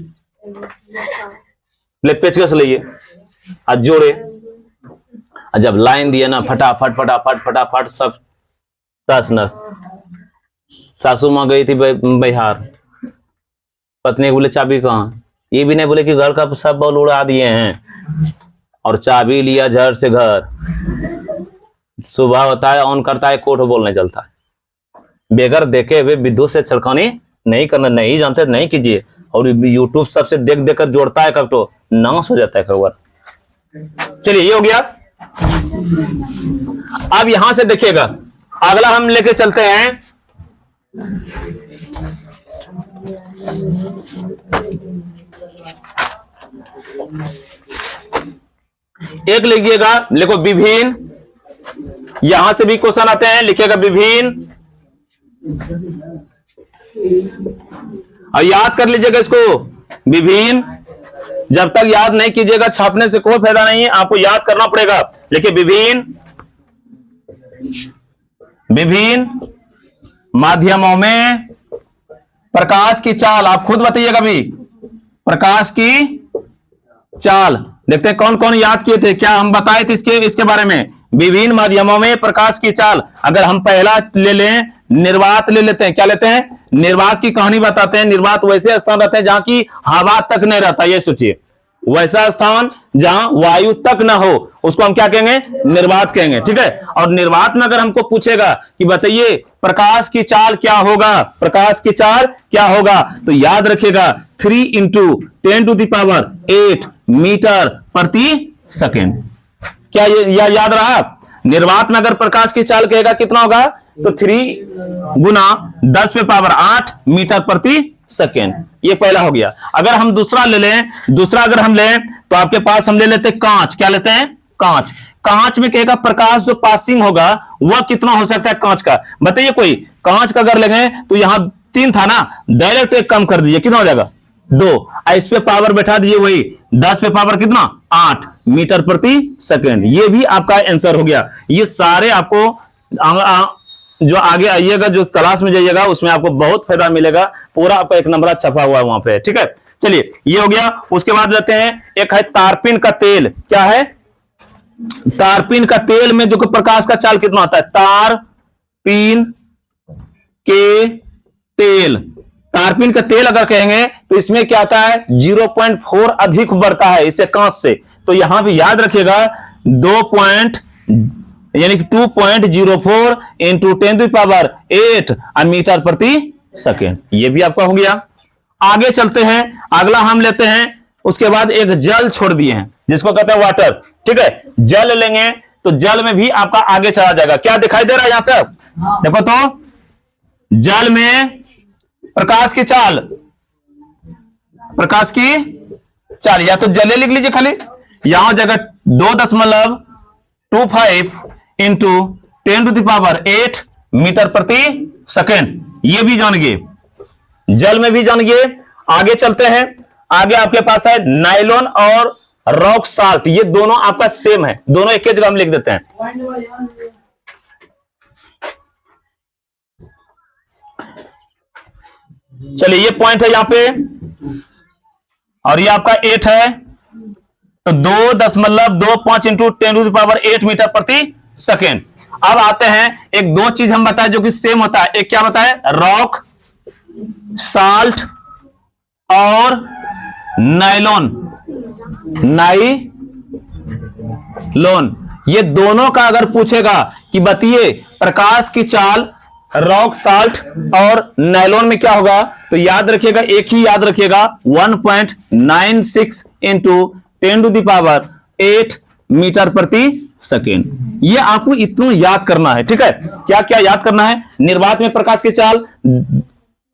ले पेचकस लिए आज जोड़े, जब लाइन दिए ना फटाफट फटाफट फटाफट सब तस नस। सासू माँ गई थी बिहार, पत्नी बोले चाबी कहाँ, ये भी नहीं बोले कि घर का सब बॉल उड़ा दिए हैं, और चाबी लिया झट से घर। सुबह होता है ऑन करता है, कोर्ट बोलने चलता है। बेगर देखे हुए विद्युत से छलकानी नहीं करना, नहीं जानते नहीं कीजिए। और यूट्यूब सबसे देख देख कर जोड़ता है, कब तो नाश हो जाता है खबर। चलिए ये हो गया। अब यहां से देखिएगा, अगला हम लेके चलते हैं एक, लिखिएगा, लिखो विभिन्न, यहां से भी क्वेश्चन आते हैं, लिखिएगा विभिन्न, और याद कर लीजिएगा इसको, विभिन्न। जब तक याद नहीं कीजिएगा छापने से कोई फायदा नहीं है, आपको याद करना पड़ेगा। लिखिए विभिन्न, विभिन्न माध्यमों में प्रकाश की चाल, आप खुद बताइएगा भी, प्रकाश की चाल। देखते हैं कौन कौन याद किए थे, क्या हम बताए थे इसके बारे में। विभिन्न माध्यमों में प्रकाश की चाल, अगर हम पहला ले लें, निर्वात ले लेते हैं। क्या लेते हैं? निर्वात की कहानी बताते हैं। निर्वात वैसे स्थान रहते हैं जहां की हवा तक नहीं रहता, ये सोचिए, वैसा स्थान जहां वायु तक ना हो, उसको हम क्या कहेंगे? निर्वात कहेंगे। ठीक है। और निर्वात में अगर हमको पूछेगा कि बताइए प्रकाश की चाल क्या होगा, प्रकाश की चाल क्या होगा, तो याद रखिएगा 3 × 10⁸ मीटर प्रति सेकेंड। क्या ये याद रहा? निर्वात में अगर प्रकाश की चाल कहेगा कितना होगा, तो 3 × 10⁸ मीटर प्रति सेकेंड। ये पहला हो गया। अगर हम दूसरा ले लें, दूसरा अगर हम लें तो आपके पास हम ले लेते हैं कांच। क्या लेते हैं? कांच। कांच में कहेगा प्रकाश जो पासिंग होगा वह कितना हो सकता है कांच का, बताइए कोई। कांच का अगर लेंगे तो यहां 3 था ना, डायरेक्ट एक कम कर दीजिए, कितना हो जाएगा? 2। इस पे पावर बैठा दीजिए, वही 10⁸ कितना? 8 मीटर प्रति सेकेंड। ये भी आपका आंसर हो गया। ये सारे आपको जो आगे आइएगा, जो क्लास में जाइएगा, उसमें आपको बहुत फायदा मिलेगा। पूरा आपका एक नंबर छपा हुआ है वहां पे। ठीक है। चलिए ये हो गया। उसके बाद लेते हैं, एक है तारपीन का तेल। क्या है? तारपीन का तेल में जो प्रकाश का चाल कितना होता है? तारपीन के तेल, तारपीन का तेल अगर कहेंगे तो इसमें क्या आता है? 0.4 अधिक बढ़ता है इससे, कांच से। तो यहां भी याद रखिएगा 2.04 × 10⁸ मीटर प्रति सेकेंड। ये भी आपका हो गया। आगे चलते हैं, अगला हम लेते हैं, उसके बाद एक जल छोड़ दिए हैं जिसको कहते हैं वाटर। ठीक है। जल लेंगे तो जल में भी आपका आगे चला जाएगा। क्या दिखाई दे रहा है यहां से? देखो तो, जल में प्रकाश की चाल, प्रकाश की चाल, या तो जले लिख लीजिए खाली, यहां जगह 2.25 × 10⁸ मीटर प्रति सेकेंड। ये भी जान गए, जल में भी जान गए। आगे चलते हैं, आगे आपके पास है नायलॉन और रॉक साल्ट। ये दोनों आपका सेम है, दोनों एक ही जगह हम लिख देते हैं। चलिए ये पॉइंट है यहां पे, और ये आपका 8 है, तो 2.25 × 10⁸ मीटर प्रति सेकेंड। अब आते हैं, एक 2 चीज हम बताए जो कि सेम होता है। एक क्या बताए? रॉक साल्ट और नायलॉन, नायलॉन। ये दोनों का अगर पूछेगा कि बताइए प्रकाश की चाल रॉक साल्ट और नायलॉन में क्या होगा, तो याद रखिएगा, एक ही याद रखिएगा, 1.96 × 10⁸ मीटर प्रति सेकेंड। ये आपको इतना याद करना है। ठीक है। क्या क्या याद करना है? निर्वात में प्रकाश की चाल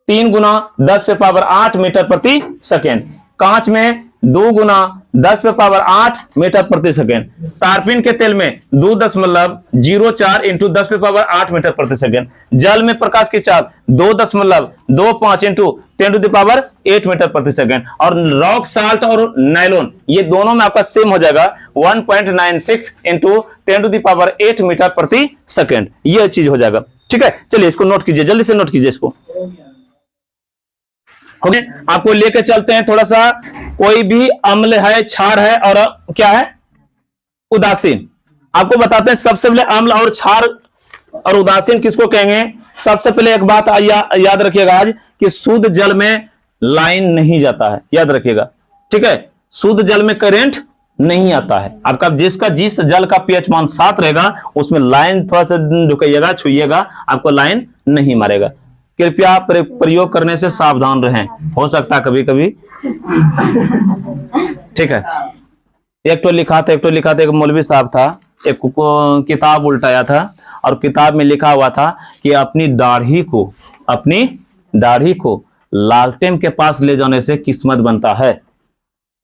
3 × 10⁸ मीटर प्रति सेकेंड। कांच में 2 × 10⁸ मीटर प्रति सेकेंड। तारपीन के तेल में 2.04 × 10⁸ मीटर प्रति सेकेंड। जल में प्रकाश की चाल 2.25 × 10⁸ मीटर प्रति सेकेंड। और रॉक साल्ट और नायलॉन, ये दोनों में आपका सेम हो जाएगा, 1.96 × 10⁸ मीटर प्रति सेकेंड। ये चीज हो जाएगा। ठीक है। चलिए इसको नोट कीजिए, जल्दी से नोट कीजिए इसको। ओके। आपको लेके चलते हैं थोड़ा सा, कोई भी अम्ल है, क्षार है, और क्या है? उदासीन। आपको बताते हैं सबसे पहले अम्ल और क्षार और उदासीन किसको कहेंगे। सबसे पहले एक बात याद रखिएगा आज, कि शुद्ध जल में लाइन नहीं जाता है, याद रखिएगा। ठीक है। शुद्ध जल में करंट नहीं आता है। आपका जिस जल का pH मान 7 रहेगा उसमें लाइन थोड़ा सा ढुकाइएगा, छुइएगा, आपको लाइन नहीं मारेगा। कृपया प्रयोग करने से सावधान रहें, हो सकता है कभी कभी। ठीक है। एक तो लिखा था, एक मौलवी साहब था, एक किताब उल्टाया था और किताब में लिखा हुआ था कि अपनी दाढ़ी को लालटेन के पास ले जाने से किस्मत बनता है।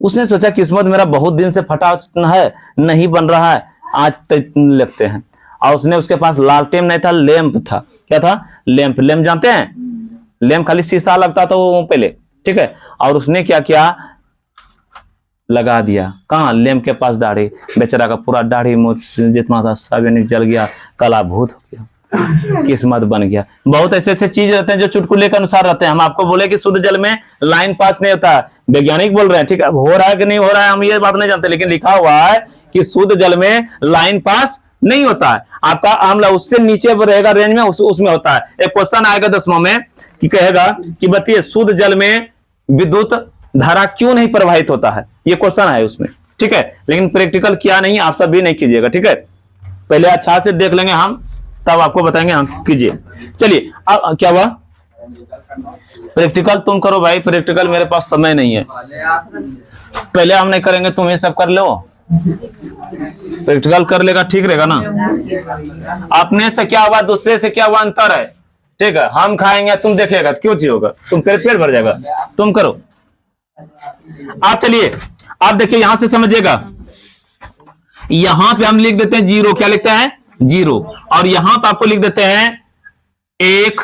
उसने सोचा किस्मत मेरा बहुत दिन से फटा है, नहीं बन रहा है, आज तक लगते हैं। और उसने, उसके पास लालटेन नहीं था, लैंप था। क्या था? लैंप। लैंप जानते हैं? लैंप खाली शीशा लगता था वो पहले, ठीक है। और उसने क्या किया, लगा दिया कहाँ? लैंप के पास दाढ़ी। बेचारा का पूरा दाढ़ी मूछ जितना था सब यानी जल गया, काला भूत हो गया, किस्मत बन गया। बहुत ऐसे ऐसे चीज रहते हैं जो चुटकुले के अनुसार रहते हैं। हम आपको बोले कि शुद्ध जल में लाइन पास नहीं होता है, वैज्ञानिक बोल रहे हैं, ठीक है। हो रहा है कि नहीं हो रहा है हम ये बात नहीं जानते, लेकिन लिखा हुआ है कि शुद्ध जल में लाइन पास नहीं होता है। आपका आम्ल उससे नीचे रहेगा रेंज में, उसमें होता है। एक क्वेश्चन आएगा 10वां में कि कहेगा कि बताइए शुद्ध जल में विद्युत धारा क्यों नहीं प्रवाहित होता है, ये क्वेश्चन है उसमें, ठीक है। लेकिन प्रैक्टिकल किया नहीं, आप सब भी नहीं कीजिएगा, ठीक है। पहले अच्छा से देख लेंगे हम, तब आपको बताएंगे, हम कीजिए। चलिए अब क्या हुआ, प्रैक्टिकल तुम करो भाई, प्रैक्टिकल मेरे पास समय नहीं है। पहले हम नहीं करेंगे, तुम ये सब कर लो, प्रैक्टिकल कर लेगा, ठीक रहेगा ना। अपने से क्या हुआ, दूसरे से क्या हुआ, अंतर है, ठीक है। हम खाएंगे, तुम देखेगा, क्यों चीज होगा, तुम पेट भर जाएगा, तुम करो। आप चलिए, आप देखिए यहां से समझिएगा, यहां पे हम लिख देते हैं 0, क्या लिखते हैं 0, और यहां पे आपको लिख देते हैं 1,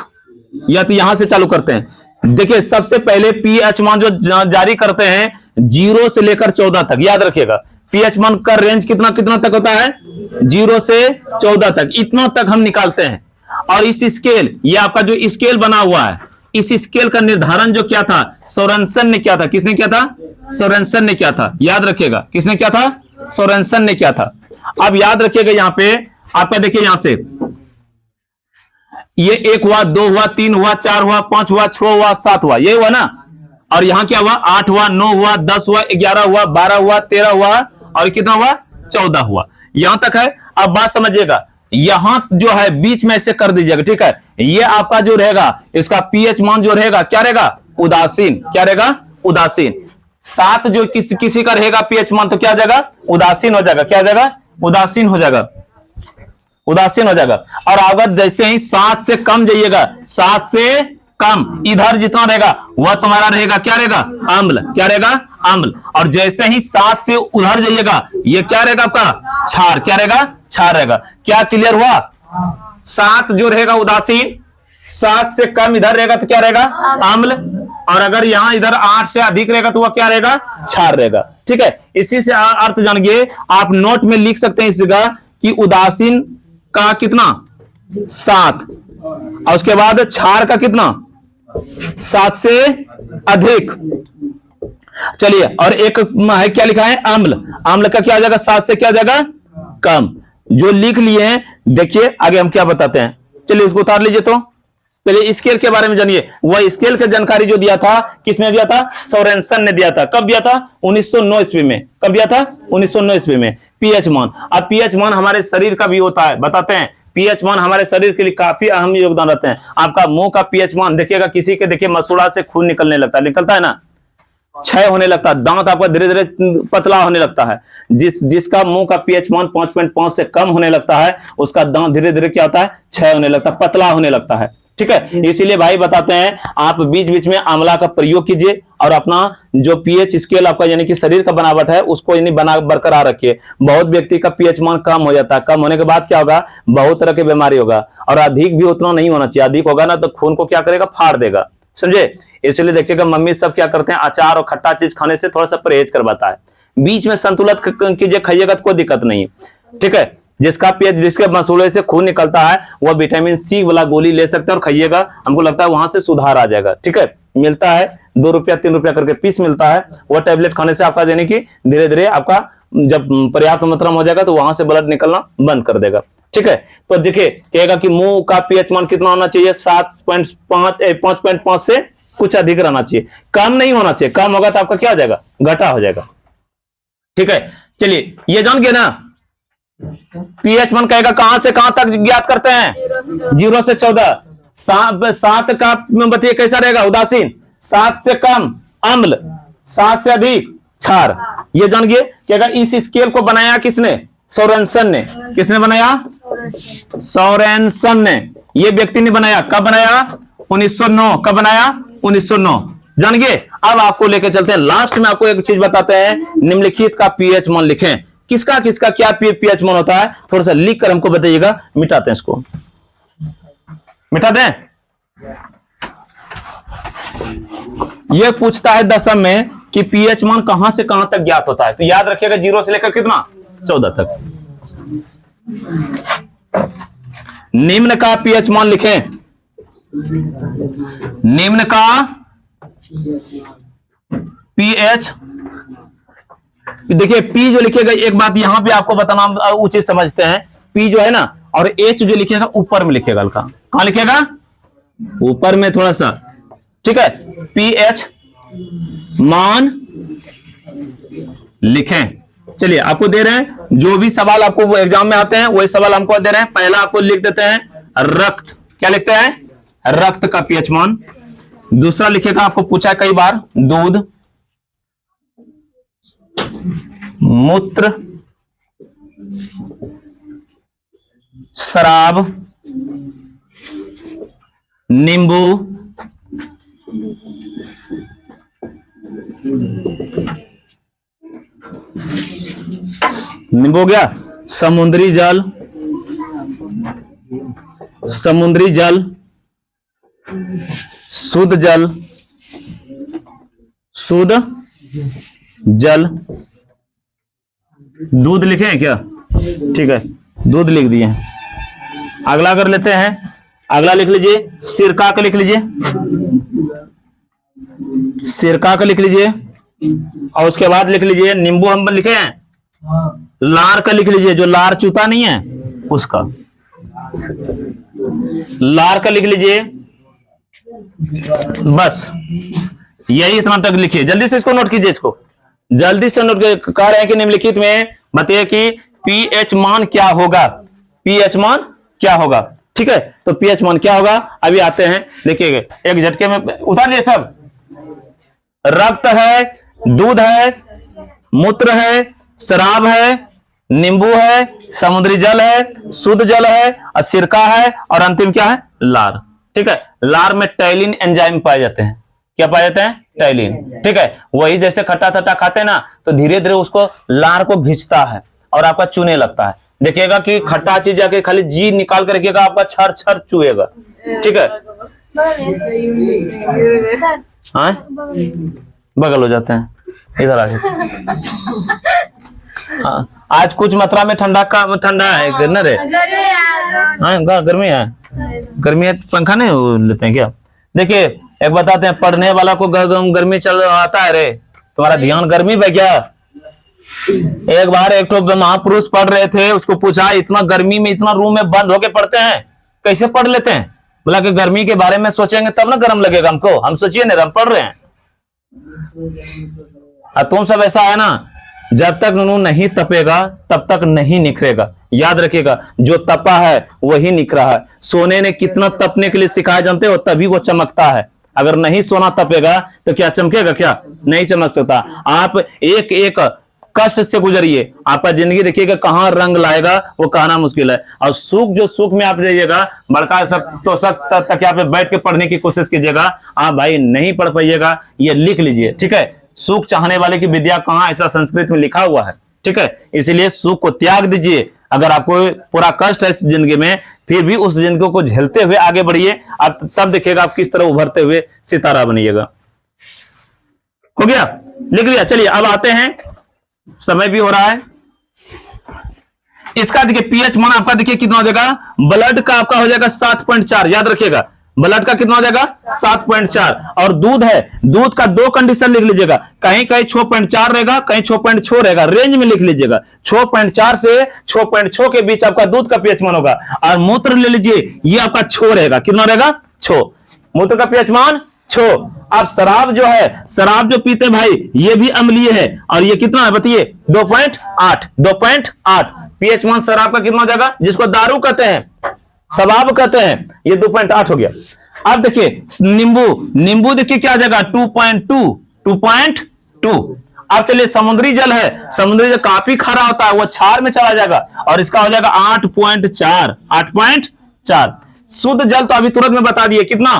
या तो यहां से चालू करते हैं। देखिए सबसे पहले पीएच मान जो जारी करते हैं 0 से लेकर 14 तक, याद रखिएगा पीएच मान का रेंज कितना कितना तक होता है, 0 से 14 तक, इतना तक हम निकालते हैं। और इस स्केल, ये आपका जो स्केल बना हुआ है, इस स्केल का निर्धारण जो क्या था, सोरेनसन ने किया था। किसने किया था? सोरेनसन ने किया था, याद रखिएगा, किसने किया था? सोरेनसन ने किया था। अब याद रखिएगा यहां पे आपका, देखिए यहां से ये 1 हुआ, 2 हुआ, 3 हुआ, 4 हुआ, 5 हुआ, 6 हुआ, 7 हुआ, ये हुआ ना। और यहां क्या हुआ, 8 हुआ, 9 हुआ, 10 हुआ, 11 हुआ, 12 हुआ, 13 हुआ, और कितना हुआ, 14 हुआ। यहां तक है। अब बात समझिएगा, यहां जो है बीच में ऐसे कर दीजिएगा, ठीक है। ये आपका जो रहेगा, इसका पीएच मान जो रहेगा क्या रहेगा, उदासीन। क्या रहेगा? उदासीन। 7 जो किसी का रहेगा पीएच मान, तो क्या जाएगा, उदासीन हो जाएगा। क्या हो जाएगा? उदासीन हो जाएगा, उदासीन हो जाएगा। और अगर जैसे ही 7 से कम जाइएगा, 7 से कम, इधर जितना रहेगा वह तुम्हारा रहेगा, क्या रहेगा, अम्ल। क्या रहेगा? अम्ल। और जैसे ही 7 से उधर जाइएगा, ये क्या रहेगा आपका, क्षार। क्या रहेगा? क्षार रहेगा। क्या क्लियर हुआ? 7 जो रहेगा उदासीन, 7 से कम इधर रहेगा तो क्या रहेगा, अम्ल। और अगर यहां इधर 8 से अधिक रहेगा तो वह क्या रहेगा, क्षार रहेगा, ठीक है। इसी से अर्थ जानिए, आप नोट में लिख सकते हैं इस जगह कि उदासीन का कितना, 7, और उसके बाद क्षार का कितना, 7 से अधिक। चलिए, और एक है क्या लिखा है, अम्ल। अम्ल का क्या आ जाएगा, 7 से क्या जाएगा, कम। जो लिख लिए हैं, देखिए आगे हम क्या बताते हैं। चलिए उसको उतार लीजिए। तो पहले स्केल के बारे में जानिए। वह स्केल की जानकारी जो दिया था, किसने दिया था, सोरेनसन ने दिया था। कब दिया था? 1909 ईस्वी में। कब दिया था? 1909 ईस्वी में। पीएच मान, अब पीएच मान हमारे शरीर का भी होता है, बताते हैं। पीएच मान हमारे शरीर के लिए काफी अहम योगदान रहते हैं। आपका मुंह का पीएच मान देखिएगा, किसी के देखिए मसूड़ा से खून निकलने लगता है, निकलता है ना, क्षय होने लगता है, दांत आपका धीरे धीरे पतला होने लगता है। जिसका मुंह का पीएच मान 5.5 से कम होने लगता है, उसका दांत धीरे धीरे क्या होता है, क्षय होने लगता है, पतला होने लगता है, ठीक है। इसीलिए भाई बताते हैं, आप बीच बीच में आंवला का प्रयोग कीजिए और अपना जो पीएच स्केल आपका यानी कि शरीर का बनावट है उसको यानी बरकरार रखिए। बहुत व्यक्ति का पीएच मान कम हो जाता है, कम होने के बाद क्या होगा, बहुत तरह की बीमारी होगा। और अधिक भी उतना नहीं होना चाहिए, अधिक होगा ना तो खून को क्या करेगा, फाड़ देगा, समझे। इसलिए देखिएगा मम्मी सब क्या करते हैं, अचार और खट्टा चीज खाने से थोड़ा सा परहेज करवाता है। बीच में संतुलित कीजिए, खाइएगा तो कोई दिक्कत नहीं, ठीक है। जिसका पीएच, जिसके मसूड़े से खून निकलता है, वह विटामिन सी वाला गोली ले सकते हैं और खाइएगा, हमको लगता है वहां से सुधार आ जाएगा, ठीक है। मिलता है 2 रुपया 3 रुपया करके पीस मिलता है। वह टैबलेट खाने से आपका यानी कि धीरे धीरे आपका जब पर्याप्त मात्रा में हो जाएगा तो वहां से ब्लड निकलना बंद कर देगा, ठीक है। तो देखिए कहेगा कि मुंह का पीएच मान कितना होना चाहिए, 5.5 से कुछ अधिक रहना चाहिए, कम नहीं होना चाहिए। कम होगा तो आपका क्या हो जाएगा, घटा हो जाएगा, ठीक है। चलिए ये जान गए ना, पीएच मान कहेगा कहां से कहां तक ज्ञात करते हैं, 0 से 14। 7 का बताइए कैसा रहेगा, उदासीन। 7 से कम अम्ल, 7 से अधिक क्षार। ये जान गए कि अगर इस स्केल को बनाया किसने? सोरेनसन ने। किसने बनाया? सोरेनसन ने। ये व्यक्ति ने बनाया। कब बनाया? 1909। कब बनाया? 1909। जान गए। अब आपको लेकर चलते हैं लास्ट में, आपको एक चीज बताते हैं, निम्नलिखित का पीएच मान लिखें। किसका किसका क्या पीएच मान होता है, थोड़ा सा लिख कर हमको बताइएगा। मिटाते हैं इसको, मिटा दें। यह पूछता है दशम में कि पीएच मान कहां से कहां तक ज्ञात होता है, तो याद रखिएगा 0 से लेकर कितना? 14 तक। निम्न का पीएच मान लिखें। निम्न का पीएच, देखिए पी जो लिखेगा, एक बात यहां पे आपको बताना उचित समझते हैं, पी जो है ना, और एच जो लिखेगा ऊपर में लिखेगा। हल्का कहां लिखेगा? ऊपर में थोड़ा सा, ठीक है। पीएच मान लिखें। चलिए आपको दे रहे हैं, जो भी सवाल आपको एग्जाम में आते हैं वही सवाल हमको दे रहे हैं। पहला आपको लिख देते हैं रक्त, क्या लिखते हैं? रक्त का पीएच मान। दूसरा लिखेगा, आपको पूछा कई बार, दूध, मूत्र, शराब, नींबू, नींबू हो गया, समुद्री जल, समुद्री जल, शुद्ध जल, शुद्ध जल। दूध लिखे हैं क्या? ठीक है, दूध लिख दिए। अगला कर लेते हैं, अगला लिख लीजिए सिरका का, लिख लीजिए सिरका का, लिख लीजिए। और उसके बाद लिख लीजिए नींबू हम लिखे हैं, लार का लिख लीजिए, जो लार चूता नहीं है उसका, लार का लिख लीजिए। बस यही इतना तक लिखिए, जल्दी से इसको नोट कीजिए, इसको जल्दी से नोट कीजिए। कह रहे हैं कि निम्नलिखित में बताइए कि पीएच मान क्या होगा, पीएच मान क्या होगा। ठीक है, तो पीएच मान क्या होगा अभी आते हैं, देखिएगा एक झटके में उतार लिए सब। रक्त है, दूध है, मूत्र है, शराब है, नींबू है, समुद्री जल है, शुद्ध जल है, और सिरका है, और अंतिम क्या है? लार। ठीक है, लार में टैलिन एंजाइम पाए जाते हैं। क्या पाए जाते हैं? टैलिन। ठीक है, वही जैसे खट्टा खट्टा खाते हैं ना, तो धीरे धीरे उसको लार को घिंचता है और आपका चूने लगता है। देखिएगा कि खट्टा चीज जाके खाली जी निकाल कर रखिएगा, आपका छर छर चुएगा। ठीक है, हाँ बगल हो जाते हैं, इधर आ जाते। हाँ, आज कुछ मात्रा में ठंडा है ना रे? हाँ गर्मी है, गर्मी है, पंखा नहीं लेते हैं क्या? देखिए एक बताते हैं, पढ़ने वाला को गर्मी चल आता है रे, तुम्हारा ध्यान गर्मी पे क्या? एक बार एक तो महापुरुष पढ़ रहे थे, उसको पूछा इतना गर्मी में इतना रूम में बंद होके पढ़ते हैं, कैसे पढ़ लेते हैं? बोला कि गर्मी के बारे में सोचेंगे तब ना गर्म लगेगा हमको, हम सोचिए ना हम पढ़ रहे हैं। तुम सब ऐसा है ना, जब तक नून नहीं तपेगा तब तक नहीं निखरेगा। याद रखिएगा, जो तपा है वही निखरा है। सोने ने कितना तपने के लिए सिखाया जानते हो, तभी वो चमकता है। अगर नहीं सोना तपेगा तो क्या चमकेगा? क्या नहीं चमक सकता। आप एक एक कष्ट से गुजरिए, आपका जिंदगी देखिएगा कहां रंग लाएगा वो कहना मुश्किल है। और सुख जो सुख में आप जाइएगा, बड़का तो सख्त तक यहाँ पे बैठ के पढ़ने की कोशिश कीजिएगा, आप भाई नहीं पढ़ पाइएगा। ये लिख लीजिए, ठीक है, सुख चाहने वाले की विद्या कहाँ, ऐसा संस्कृत में लिखा हुआ है। ठीक है, इसलिए सुख को त्याग दीजिए। अगर आपको पूरा कष्ट है इस जिंदगी में, फिर भी उस जिंदगी को झेलते हुए आगे बढ़िए, आप तब देखिएगा आप किस तरह उभरते हुए सितारा बनिएगा। हो गया, लिख लिया। चलिए अब आते हैं, समय भी हो रहा है। इसका देखिए पीएच मान आपका देखिए कितना हो जाएगा, ब्लड का आपका हो जाएगा 7.4। याद रखिएगा, ब्लड का कितना हो जाएगा? 7.4। और दूध है, दूध का दो कंडीशन लिख लीजिएगा, कहीं कहीं 6.4 रहेगा, कहीं 6.6 रहेगा, रेंज में लिख लीजिएगा। 6.4 से 6.6 के बीच आपका दूध का पीएच मान होगा। और मूत्र ले लीजिए, ये आपका 6 रहेगा। कितना रहेगा? 6। मूत्र का पीएच मान 6। अब शराब जो है, शराब जो पीते भाई, ये भी अम्लीय है, और ये कितना है बताइए? 2.8। 2.8 पीएच मान शराब का कितना हो जाएगा, जिसको दारू कहते हैं, शराब कहते हैं, ये 2.8 हो गया। अब देखिए नींबू, नींबू देखिए क्या आ जाएगा? 2.2। अब चलिए समुद्री जल है, समुद्री जल काफी खारा होता है, वो क्षार में चला जाएगा और इसका हो जाएगा 8.4। 8.4 शुद्ध जल तो अभी तुरंत में बता दिए कितना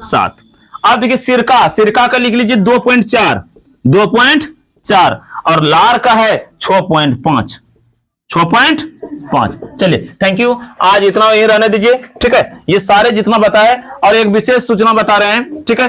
7। अब देखिए सिरका, सिरका का लिख लीजिए 2.4, 2.4 और लार का है 6.5, 6.5। चलिए थैंक यू, आज इतना यही रहने दीजिए, ठीक है। ये सारे जितना बताए और एक विशेष सूचना बता रहे हैं, ठीक है।